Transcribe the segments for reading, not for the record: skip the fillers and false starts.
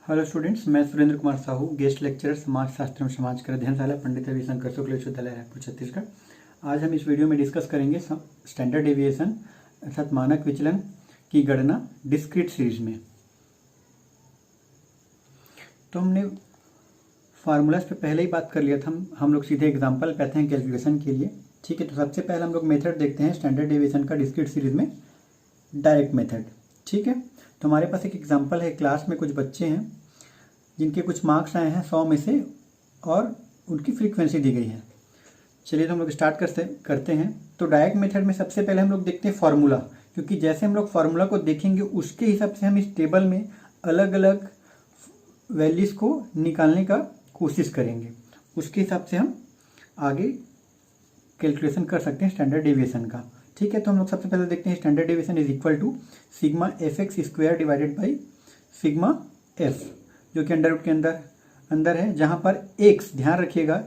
Hello students, मैं Surendra Kumar Sahu, guest lecturer समाज शास्त्र एवं समाज कर अध्ययनशाला पंडित रविशंकर शुक्ल विश्वविद्यालय रायपुर छत्तीसगढ़। आज हम इस वीडियो में डिस्कस करेंगे स्टैंडर्ड डेविएशन अर्थात मानक विचलन की गणना डिस्क्रीट सीरीज में। तो हमने फार्मूलाज पे पहले ही बात कर लिया था। हम लोग सीधे एग्जाम्पल पे आते हैं कैलकुलेशन के लिए। ठीक है, तो सबसे पहले हम लोग मेथड देखते हैं स्टैंडर्ड डेविएशन का डिस्क्रीट सीरीज में, डायरेक्ट मेथड। ठीक है, तो हमारे पास एक एग्जाम्पल है। क्लास में कुछ बच्चे हैं जिनके कुछ मार्क्स आए हैं 100 में से और उनकी फ्रीक्वेंसी दी गई है। चलिए तो हम लोग स्टार्ट करते हैं। तो डायरेक्ट मेथड में सबसे पहले हम लोग देखते हैं फार्मूला, क्योंकि जैसे हम लोग फार्मूला को देखेंगे उसके हिसाब से हम इस टेबल में अलग अलग वैल्यूज़ को निकालने का कोशिश करेंगे। उसके हिसाब से हम आगे कैलकुलेशन कर सकते हैं स्टैंडर्ड डेविएशन का। ठीक है, तो हम लोग सबसे पहले देखते हैं standard deviation is equal to sigma F X square divided by sigma F, जो कि अंडर रूट के अंदर है, जहां पर x, ध्यान रखिएगा,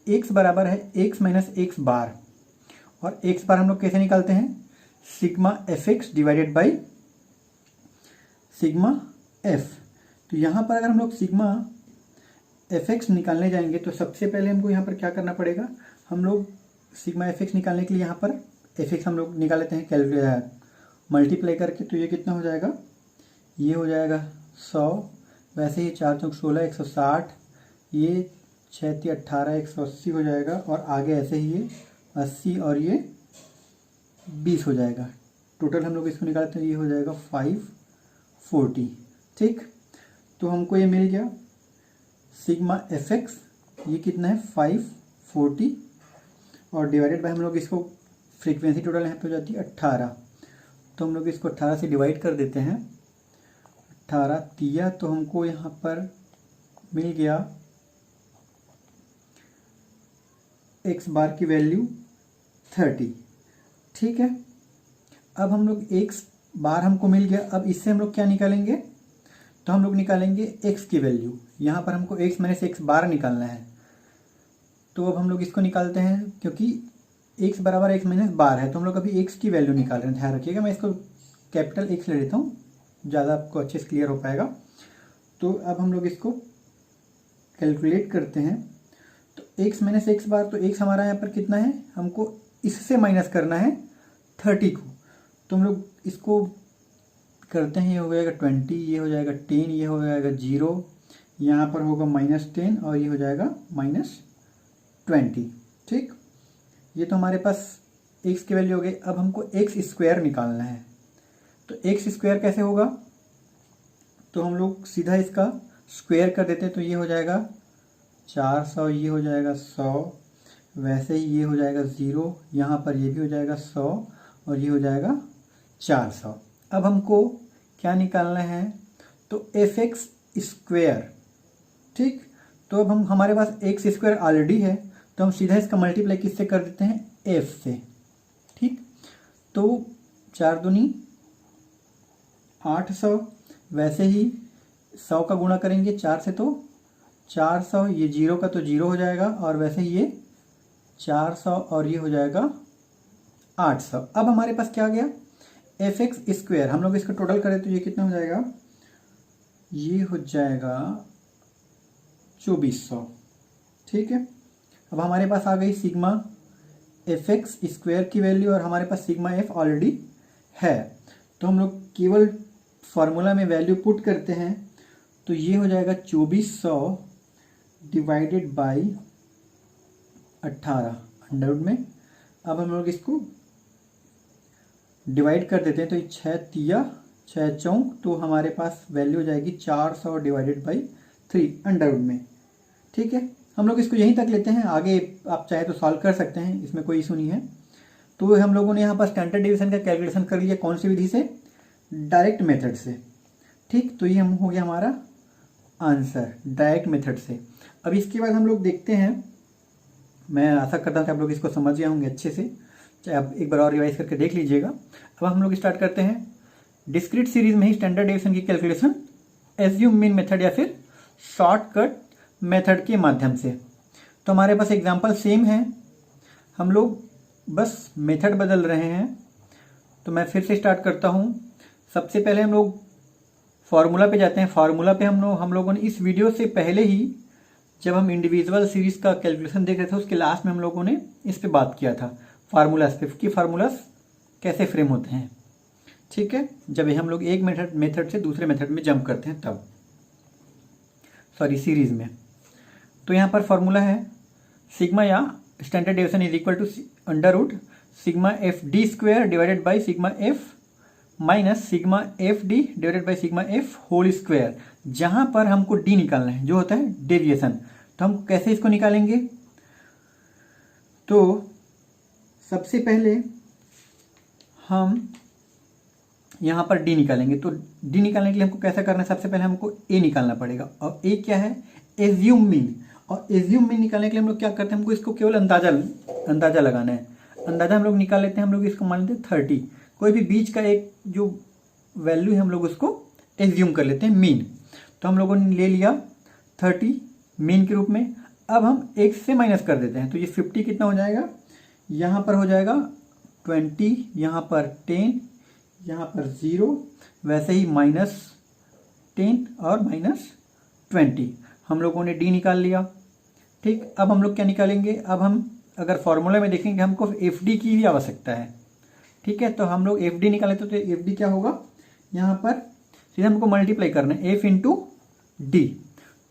x बराबर है x माइनस एक्स बार, और x बार हम लोग कैसे निकालते हैं, sigma F x divided by sigma F. तो यहाँ पर अगर हम लोग सिग्मा एफ एक्स निकालने जाएंगे तो सबसे पहले हमको यहाँ पर क्या करना पड़ेगा, हम लोग सिग्मा एफ एक्स निकालने के लिए यहाँ पर एफ एक्स हम लोग निकाल लेते हैं मल्टीप्लाई करके। तो ये कितना हो जाएगा, ये हो जाएगा 100, वैसे ही 4 चौक 16 160, ये 6 × 18 180 हो जाएगा, और आगे ऐसे ही ये 80 और ये 20 हो जाएगा। टोटल हम लोग इसको निकालते हैं, ये हो जाएगा 540। ठीक, तो हमको ये मिल गया सिग्मा एफ एक्स, ये कितना है 540, और डिवाइडेड बाय हम लोग इसको फ्रीक्वेंसी टोटल यहाँ पे हो जाती है 18, तो हम लोग इसको 18 से डिवाइड कर देते हैं। 18 दिया तो हमको यहाँ पर मिल गया x बार की वैल्यू 30। ठीक है, अब हम लोग x बार हमको मिल गया। अब इससे हम लोग क्या निकालेंगे, तो हम लोग निकालेंगे x की वैल्यू। यहाँ पर हमको x माइनस एक्स बार निकालना है, तो अब हम लोग इसको निकालते हैं, क्योंकि x बराबर x माइनस बार है, तो हम लोग अभी x की वैल्यू निकाल रहे हैं। ध्यान रखिएगा, मैं इसको कैपिटल X ले लेता हूँ, ज़्यादा आपको अच्छे से क्लियर हो पाएगा। तो अब हम लोग इसको कैलकुलेट करते हैं। तो x माइनस एक्स बार, तो x हमारा यहाँ पर कितना है, हमको इससे माइनस करना है 30 को। तो हम लोग इसको करते हैं, ये हो जाएगा 20, ये हो जाएगा 10, ये हो जाएगा 0, यहाँ पर होगा -10 और ये हो जाएगा -20। ठीक, ये तो हमारे पास x की वैल्यू हो गई। अब हमको x स्क्वायर निकालना है, तो x स्क्वायर कैसे होगा, तो हम लोग सीधा इसका स्क्वायर कर देते हैं। तो ये हो जाएगा 400, ये हो जाएगा 100, वैसे ही ये हो जाएगा 0, यहाँ पर ये भी हो जाएगा 100 और ये हो जाएगा 400। अब हमको क्या निकालना है, तो एफ एक्स स्क्वायर। ठीक, तो अब हमारे पास एक्स स्क्वायर ऑलरेडी है, तो हम सीधा इसका मल्टीप्लाई किससे कर देते हैं, एफ से। ठीक, तो 4 दूनी 800, वैसे ही 100 का गुणा करेंगे 4 से, तो 400, ये 0 का तो 0 हो जाएगा, और वैसे ही ये 400 और ये हो जाएगा 800। अब हमारे पास क्या आ गया, एफ एक्स स्क्वायर। हम लोग इसका टोटल करें तो ये कितना हो जाएगा, ये हो जाएगा 2400। ठीक है, अब हमारे पास आ गई सिग्मा एफ एक्स स्क्वायर की वैल्यू, और हमारे पास सिग्मा एफ ऑलरेडी है। तो हम लोग केवल फार्मूला में वैल्यू पुट करते हैं, तो ये हो जाएगा 2400 डिवाइडेड बाई 18 अंडर रूट में। अब हम लोग इसको डिवाइड कर देते हैं, तो ये 6 तिया 6 चौक, तो हमारे पास वैल्यू हो जाएगी 400 डिवाइडेड बाई 3 अंडर रूट में। ठीक है, हम लोग इसको यहीं तक लेते हैं, आगे आप चाहे तो सॉल्व कर सकते हैं, इसमें कोई इशू नहीं है। तो हम लोगों ने यहाँ पर स्टैंडर्ड डेविएशन का कैलकुलेशन कर लिया, कौन सी विधि से, डायरेक्ट मेथड से। ठीक, तो ये हो गया हमारा आंसर डायरेक्ट मेथड से। अब इसके बाद हम लोग देखते हैं, मैं आशा करता हूँ कि आप लोग इसको समझ गए होंगे अच्छे से, चाहे आप एक बार और रिवाइज करके देख लीजिएगा। अब हम लोग स्टार्ट करते हैं डिस्क्रीट सीरीज में ही स्टैंडर्ड डेविएशन की कैलकुलेशन एज्यूम मीन मेथड या फिर शॉर्टकट मेथड के माध्यम से। तो हमारे पास एग्जांपल सेम है, हम लोग बस मेथड बदल रहे हैं। तो मैं फिर से स्टार्ट करता हूँ। सबसे पहले हम लोग फार्मूला पे जाते हैं। फार्मूला पे हम लोगों ने इस वीडियो से पहले ही जब हम इंडिविजुअल सीरीज का कैलकुलेशन देख रहे थे उसके लास्ट में हम लोगों ने इस पे बात किया था, फार्मूलाज पे, कि फार्मूलाज कैसे फ्रेम होते हैं। ठीक है, जब हम लोग एक मेथड से दूसरे मेथड में जंप करते हैं तब, सॉरी सीरीज में। तो यहाँ पर फॉर्मूला है सिग्मा या standard deviation is equal to under root sigma F D square divided by sigma F minus sigma F D divided by sigma F whole square, जहाँ पर हमको डी निकालना है जो होता है डेविएशन। तो हम कैसे इसको निकालेंगे? तो सबसे पहले हम यहाँ पर डी निकालेंगे। तो डी निकालने के लिए हमको कैसा करना है? सबसे पहले हमको ए निकालना पड़ेगा, और ए क्या है? Assume mean. और एज्यूम मीन निकालने के लिए हम लोग क्या करते हैं? हमको इसको केवल अंदाजा लगाना है। अंदाजा हम लोग निकाल लेते हैं। हम लोग इसको मान लेते हैं 30, कोई भी बीच का एक जो वैल्यू है हम लोग उसको एज्यूम कर लेते हैं मीन। तो हम लोगों ने ले लिया 30 मीन के रूप में। अब हम x से माइनस कर देते हैं, तो ये 50 कितना हो जाएगा? यहाँ पर हो जाएगा 20, यहाँ पर 10, यहाँ पर 0, वैसे ही -10 और -20। हम लोगों ने d निकाल लिया। ठीक, अब हम लोग क्या निकालेंगे? अब हम अगर फॉर्मूला में देखेंगे हमको एफ डी की भी आवश्यकता है। ठीक है, तो हम लोग एफ डी निकाले, तो एफ डी क्या होगा? यहाँ पर सीधे हमको मल्टीप्लाई करना है एफ इंटू डी।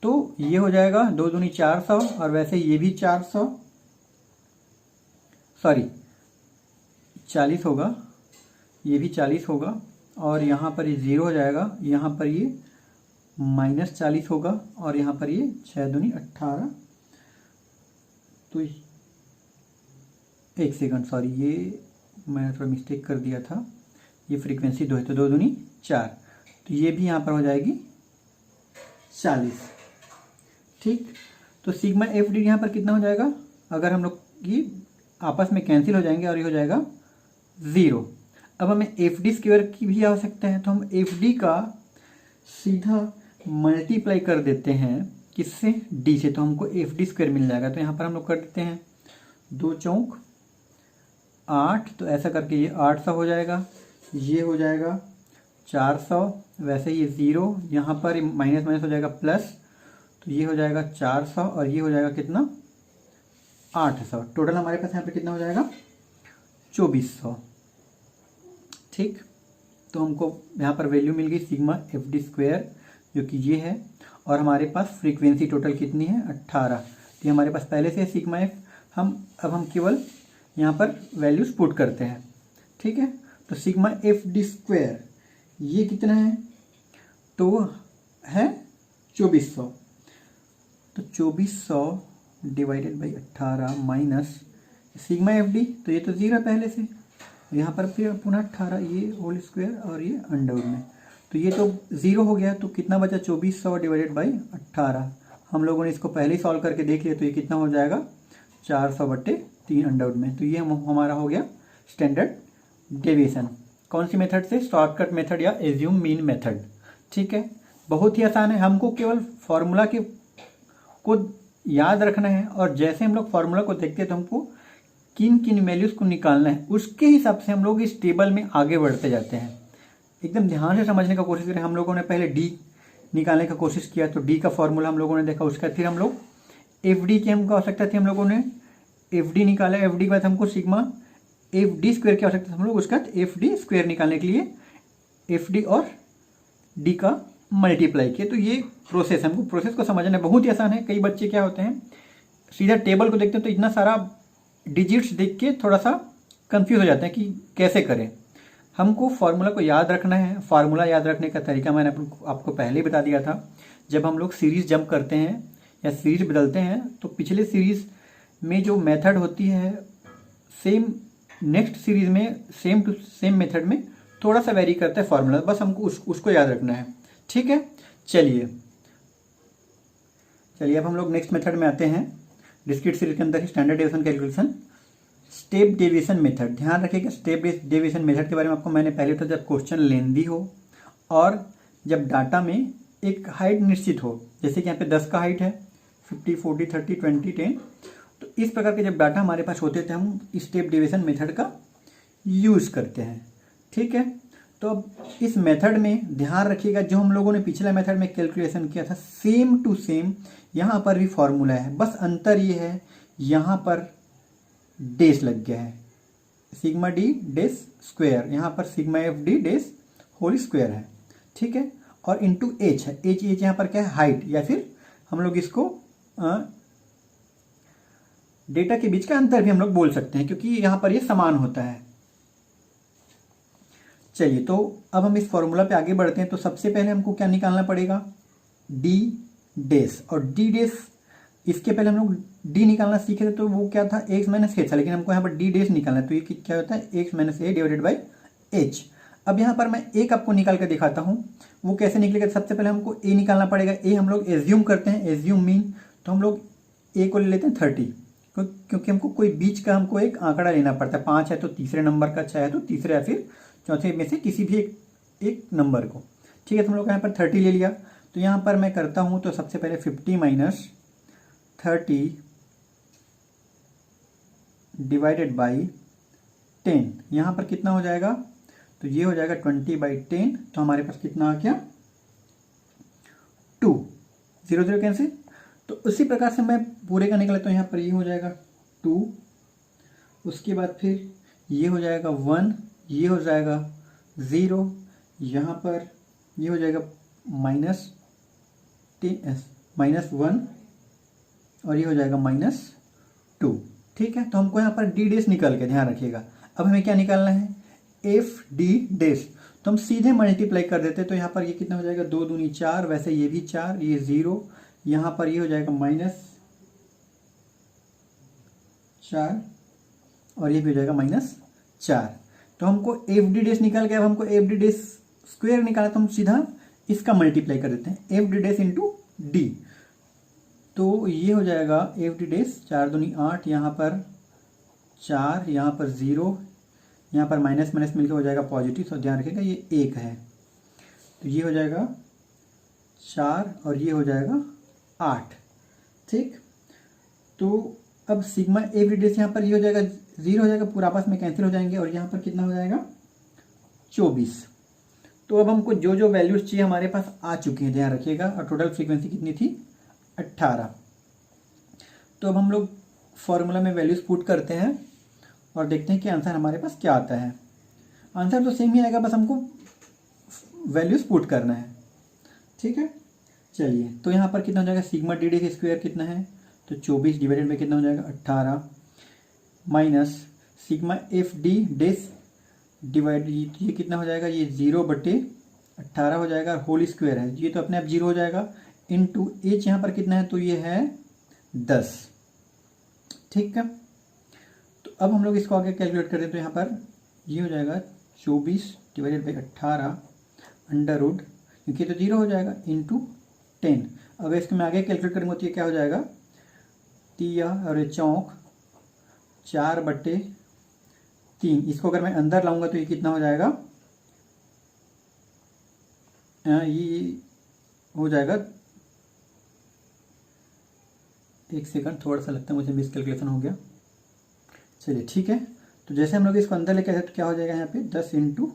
तो ये हो जाएगा 2 दूनी 400, और वैसे ये भी 400, सॉरी 40 होगा, ये भी 40 होगा, और यहाँ पर ये 0 हो जाएगा, यहाँ पर ये -40 होगा, और यहाँ पर ये 6 दूनी 18। तो एक सेकंड, सॉरी ये मैं थोड़ा मिस्टेक कर दिया था, ये फ्रीक्वेंसी 2 है, तो 2 दूनी 4, तो ये भी यहाँ पर हो जाएगी 40। ठीक, तो सिग्मा एफ डी यहाँ पर कितना हो जाएगा? अगर हम लोग ये आपस में कैंसिल हो जाएंगे और ये हो जाएगा 0। अब हमें एफ डी स्क्वायर की भी आवश्यकता है, तो हम एफ डी का सीधा मल्टीप्लाई कर देते हैं किससे? डी से, तो हमको एफ डी स्क्वायर मिल जाएगा। तो यहाँ पर हम लोग कर देते हैं 2 चौक 8, तो ऐसा करके ये 800 हो जाएगा, ये हो जाएगा 400, वैसे ये 0, यहाँ पर माइनस हो जाएगा प्लस, तो ये हो जाएगा 400, और ये हो जाएगा कितना? 800। टोटल हमारे पास यहाँ पे कितना हो जाएगा? 2400। ठीक, तो हमको यहाँ पर वैल्यू मिल गई सिग्मा एफ डी स्क्वायर, जो कि ये है, और हमारे पास फ्रीक्वेंसी टोटल कितनी है? 18। तो हमारे पास पहले से सिग्मा एफ। अब हम केवल यहाँ पर वैल्यूज पुट करते हैं। ठीक है, तो सिग्मा एफ डी स्क्वायर ये कितना है? तो है 2400। तो 2400 divided by 18 minus sigma F D, तो ये तो 0 पहले से, यहाँ पर फिर पुनः 18, ये होल स्क्वायर और ये अंडर में, तो ये तो 0 हो गया। तो कितना बचा? 2400 डिवाइडेड बाई 18। हम लोगों ने इसको पहले ही सॉल्व करके देख लिया, तो ये कितना हो जाएगा? 400/3 अंडर में। तो ये हमारा हो गया स्टैंडर्ड डेविएशन। कौन सी मेथड से? शॉर्टकट मेथड या एज्यूम मीन मेथड। ठीक है, बहुत ही आसान है। हमको केवल फॉर्मूला को याद रखना है, और जैसे हम लोग फॉर्मूला को देखते हैं तो हमको किन किन वैल्यूज को निकालना है, उसके हिसाब से हम लोग इस टेबल में आगे बढ़ते जाते हैं। एकदम ध्यान से समझने का कोशिश करें। हम लोगों ने पहले डी निकालने का कोशिश किया, तो डी का फॉर्मूला हम लोगों ने देखा, उसका फिर हम लोग एफ डी की हमको आवश्यकता थी, हम लोगों ने एफ डी निकाला। एफ डी के बाद हमको सिग्मा एफ डी स्क्वायर की आवश्यकता थी, हम लोग उसका एफ डी स्क्वायर निकालने के लिए एफ डी और डी का मल्टीप्लाई किया। तो ये प्रोसेस, हमको प्रोसेस को समझना बहुत ही आसान है। कई बच्चे क्या होते हैं, सीधा टेबल को देखते हैं तो इतना सारा डिजिट्स देख के थोड़ा सा कंफ्यूज हो जाते हैं कि कैसे करें। हमको फार्मूला को याद रखना है। फार्मूला याद रखने का तरीका मैंने आपको पहले ही बता दिया था। जब हम लोग सीरीज जंप करते हैं या सीरीज बदलते हैं, तो पिछले सीरीज में जो मेथड होती है सेम, नेक्स्ट सीरीज में सेम टू सेम मेथड में थोड़ा सा वेरी करता है फार्मूला, बस हमको उसको याद रखना है। ठीक है, चलिए अब हम लोग नेक्स्ट मेथड में आते हैं। डिस्क्रीट सीरीज के अंदर ही standard deviation calculation, step deviation method. ध्यान रखिएगा, स्टेप डेविएशन मेथड के बारे में आपको मैंने पहले बताया, जब क्वेश्चन लेंदी हो और जब डाटा में एक हाइट निश्चित हो, जैसे कि यहाँ पे 10 का हाइट है, 50, 40, 30, 20, 10, तो इस प्रकार के जब डाटा हमारे पास होते थे हम स्टेप डेविएशन मेथड का यूज़ करते हैं। ठीक है, तो तो अब इस मेथड में ध्यान रखिएगा, जो हम लोगों ने पिछला मेथड में कैलकुलेशन किया था सेम टू सेम यहाँ पर भी फॉर्मूला है, बस अंतर ये है यहाँ पर डेस लग गया है, सिग्मा डी डेस स्क्वायर, यहाँ पर सिग्मा एफ डी डेस होल स्क्वायर है, ठीक है। और इंटू एच है, एच यहाँ पर क्या है, हाइट, या फिर हम लोग इसको डेटा के बीच का अंतर भी हम लोग बोल सकते हैं, क्योंकि यहाँ पर ये समान होता है। चलिए, तो अब हम इस फॉर्मूला पे आगे बढ़ते हैं। तो सबसे पहले हमको क्या निकालना पड़ेगा, डी डेस, और डी डेस इसके पहले हम लोग डी निकालना सीखे थे, तो वो क्या था, एक्स माइनस एच था, लेकिन हमको यहाँ पर डी डेस निकालना है, तो ये क्या होता है, x minus A divided by H. अब यहाँ पर मैं एक आपको निकाल कर दिखाता हूँ, वो कैसे निकलेगा। सबसे पहले हमको ए निकालना पड़ेगा। ए हम लोग एज्यूम करते हैं, एज्यूम मीन, तो हम लोग ए को ले लेते हैं 30, क्योंकि हमको कोई बीच का हमको एक आंकड़ा लेना पड़ता है, 5 है तो तीसरे नंबर का, 6 है तो तीसरे या फिर चौथे में से किसी भी एक नंबर को, ठीक है। तो हम लोग यहाँ पर 30 ले लिया। तो यहाँ पर मैं करता हूँ, तो सबसे पहले 50 माइनस 30 डिवाइडेड बाई 10, यहाँ पर कितना हो जाएगा, तो ये हो जाएगा 20/10, तो हमारे पास कितना आ गया, 2, 0 0 कैंसिल। तो उसी प्रकार से मैं पूरे का निकला, तो यहाँ पर ये हो जाएगा 2, उसके बाद फिर ये हो जाएगा 1, ये हो जाएगा 0, यहाँ पर ये हो जाएगा -1, और ये हो जाएगा -2, ठीक है। तो हमको यहाँ पर डी डेस निकल के, ध्यान रखिएगा। अब हमें क्या निकालना है, एफ डी डेस, तो हम सीधे मल्टीप्लाई कर देते हैं। तो यहाँ पर ये कितना हो जाएगा, 2 दूनी 4, वैसे ये भी 4, ये 0, यहाँ पर ये हो जाएगा -4, और ये भी हो जाएगा -4। तो हमको एफ डी डेस निकल गया। अब हमको एफ डी डेस स्क्वायर निकाला, तो हम सीधा इसका मल्टीप्लाई कर देते हैं, एफ डी डेस इंटू डी। तो ये हो जाएगा एफ डी डेस, 4 दूनी 8, यहाँ पर 4, यहाँ पर 0, यहाँ पर माइनस माइनस मिलकर हो जाएगा पॉजिटिव, तो ध्यान रखिएगा ये 1 है। तो ये हो जाएगा 4 और ये हो जाएगा 8, ठीक। तो अब सिग्मा एफ डी डेस यहाँ पर ये हो जाएगा 0 हो जाएगा, पूरा आपस में कैंसिल हो जाएंगे, और यहाँ पर कितना हो जाएगा 24। तो अब हमको जो जो वैल्यूज चाहिए हमारे पास आ चुकी हैं, ध्यान रखिएगा। और टोटल फ्रीक्वेंसी कितनी थी, 18। तो अब हम लोग फॉर्मूला में वैल्यूज पुट करते हैं और देखते हैं कि आंसर हमारे पास क्या आता है। आंसर तो सेम ही आएगा, बस हमको वैल्यूज पुट करना है, ठीक है। चलिए, तो यहाँ पर कितना हो जाएगा, सिग्मा डी डी स्क्वायर कितना है, तो 24 डिवाइडेड में कितना हो जाएगा 18, माइनस सिग्मा एफ डी डेस डिवाइड, ये कितना हो जाएगा, ये 0/18 हो जाएगा, होल स्क्वायर है, ये तो अपने आप 0 हो जाएगा, इंटू एच यहाँ पर कितना है, तो ये है 10, ठीक है। तो अब हम लोग इसको आगे कैलकुलेट करते हैं। तो यहाँ पर ये हो जाएगा 24 डिवाइडेड बाई 18 अंडर रूट, क्योंकि तो 0 हो जाएगा, इंटू 10। अगर इसको मैं आगे कैलकुलेट करूँगा तो ये क्या हो जाएगा, 3 और 4 4/3, इसको अगर मैं अंदर लाऊंगा तो ये कितना हो जाएगा, ये हो जाएगा, एक सेकंड, थोड़ा सा लगता है मुझे मिसकैलकुलेशन हो गया। चलिए ठीक है, तो जैसे हम लोग इसको अंदर लेके आए तो क्या हो जाएगा, यहाँ पे 10 ×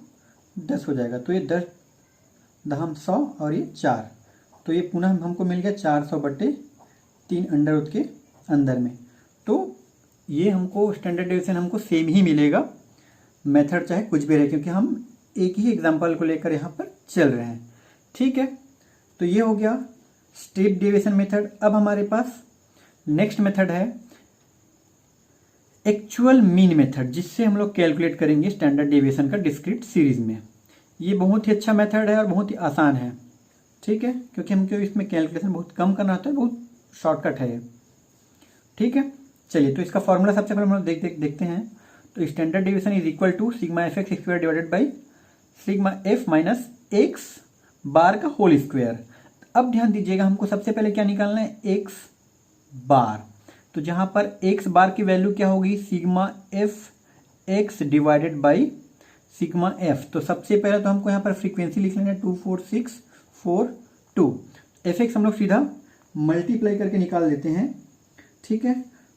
10 हो जाएगा, तो ये 10 दहम 100 और ये 4, तो ये पुनः हमको मिल गया 400/3 अंडर रूट के अंदर में। तो ये हमको स्टैंडर्ड डेविएशन हमको सेम ही मिलेगा, मेथड चाहे कुछ भी रहे, क्योंकि हम एक ही एग्जांपल को लेकर यहाँ पर चल रहे हैं, ठीक है। तो ये हो गया स्टेप डेविएशन मेथड। अब हमारे पास नेक्स्ट मेथड है एक्चुअल मीन मेथड, जिससे हम लोग कैलकुलेट करेंगे स्टैंडर्ड डेविएशन का डिस्क्रीट सीरीज में। ये बहुत ही अच्छा मेथड है और बहुत ही आसान है, ठीक है, क्योंकि हमको इसमें कैलकुलेशन बहुत कम करना होता है, बहुत शॉर्टकट है ये, ठीक है। चलिए, तो इसका फॉर्मूला सबसे पहले हम लोग देखते हैं। तो standard deviation is equal to sigma F X square divided by sigma F minus X bar का होल स्क्वायर। अब ध्यान दीजिएगा, हमको सबसे पहले क्या निकालना है, एक्स बार। तो जहां पर एक्स बार की वैल्यू क्या होगी, sigma F x divided by sigma F. तो सबसे पहले तो हमको यहाँ पर फ्रीक्वेंसी लिख लेना है 24642। एफ एक्स हम लोग सीधा मल्टीप्लाई करके निकाल देते हैं, ठीक है।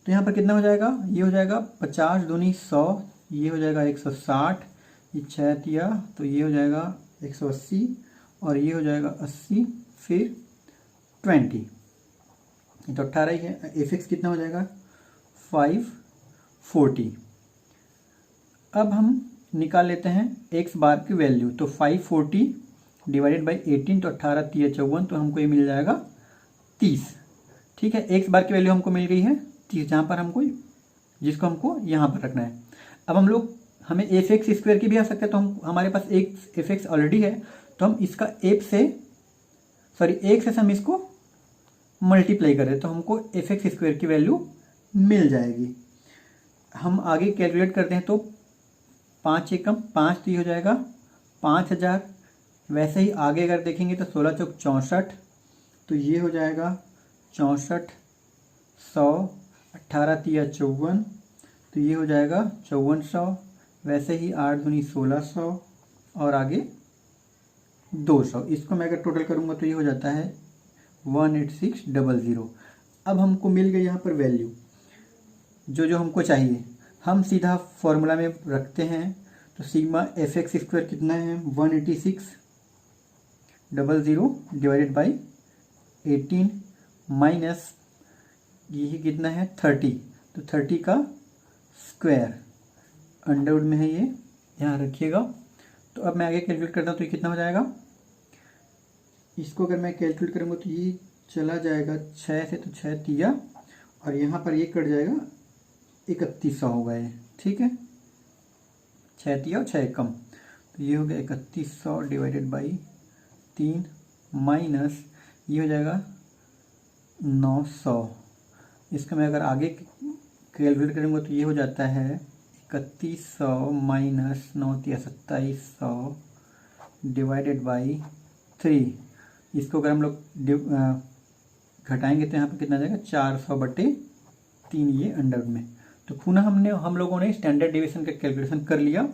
तो यहाँ पर कितना हो जाएगा, ये हो जाएगा 50 दूनी 100, ये हो जाएगा 160, ये 6 दिया तो ये हो जाएगा 180 और ये हो जाएगा 80 फिर 20, ये तो 18 ही है। एफ कितना हो जाएगा 540। अब हम निकाल लेते हैं एक्स बार की वैल्यू। तो 540 डिवाइडेड बाई 18 तो 18 3 54, तो हमको ये मिल जाएगा 30। ठीक है, एक्स बार की वैल्यू हमको मिल गई है 30, जहाँ पर हमको जिसको हमको यहाँ पर रखना है। अब हम लोग हमें एफ एक्स स्क्वायर की भी आ सकता है, तो हम हमारे पास एक एफ एक्स ऑलरेडी है, तो हम इसका एक से हम इसको मल्टीप्लाई करें तो हमको एफ एक्स स्क्वायर की वैल्यू मिल जाएगी। हम आगे कैलकुलेट करते हैं तो 5 एकम 5 तो ये हो जाएगा 5000। वैसे ही आगे अगर देखेंगे तो 16 चौक 64, तो ये हो जाएगा 64 100, 18 तिया 54, तो ये हो जाएगा 5400। वैसे ही 8 दूनी 1600 और आगे 200। इसको मैं अगर टोटल करूँगा तो ये हो जाता है 18600। अब हमको मिल गई यहाँ पर वैल्यू जो हमको चाहिए। हम सीधा फॉर्मूला में रखते हैं, तो सिग्मा एफ एक्स स्क्वायर कितना है 18600 डिवाइडेड बाई 18 माइनस ये कितना है 30, तो 30 का स्क्वायर अंडरवुड में है, ये ध्यान रखिएगा। तो अब मैं आगे कैलकुलेट करता हूँ तो ये कितना हो जाएगा। इसको अगर मैं कैलकुलेट करूँगा तो ये चला जाएगा 6 से, तो 6 तिया और यहाँ पर ये कट जाएगा 3100 होगा ये। ठीक है, 6 तिया और 6 कम, तो ये हो गया 3100 डिवाइडेड बाई 3 माइनस ये हो जाएगा 900। इसका मैं अगर आगे कैलकुलेट करूँगा तो ये हो जाता है 3100 माइनस 9 तिया 2700 डिवाइडेड बाई 3। इसको अगर हम लोग घटाएंगे तो यहाँ पर कितना जाएगा 400/3, ये अंडर में। तो पुनः हम लोगों ने स्टैंडर्ड डेविएशन का कैलकुलेशन कर लिया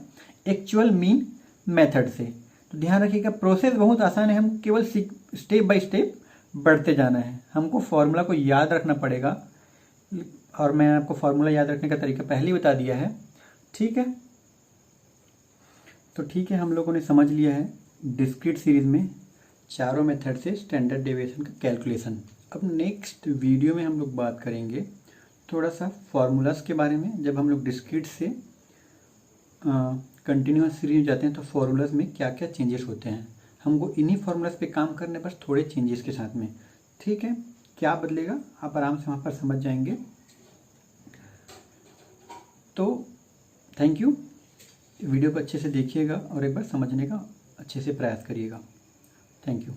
एक्चुअल मीन मेथड से। तो ध्यान रखिएगा प्रोसेस बहुत आसान है, हम केवल स्टेप बाय स्टेप बढ़ते जाना है। हमको फॉर्मूला को याद रखना पड़ेगा और मैं आपको फॉर्मूला याद रखने का तरीका पहले ही बता दिया है। ठीक है, तो ठीक है, हम लोगों ने समझ लिया है डिस्क्रीट सीरीज में चारों मेथड से स्टैंडर्ड डेविएशन का कैलकुलेशन। अब नेक्स्ट वीडियो में हम लोग बात करेंगे थोड़ा सा फार्मूलाज के बारे में। जब हम लोग डिस्क्रीट से कंटिन्यूअस सीरीज में जाते हैं तो फार्मूलाज में क्या क्या चेंजेस होते हैं, हमको इन्हीं फार्मूलाज पे काम करने पर थोड़े चेंजेस के साथ में। ठीक है, क्या बदलेगा आप आराम से वहाँ पर समझ जाएंगे। तो थैंक यू, वीडियो को अच्छे से देखिएगा और एक बार समझने का अच्छे से प्रयास करिएगा। Thank you.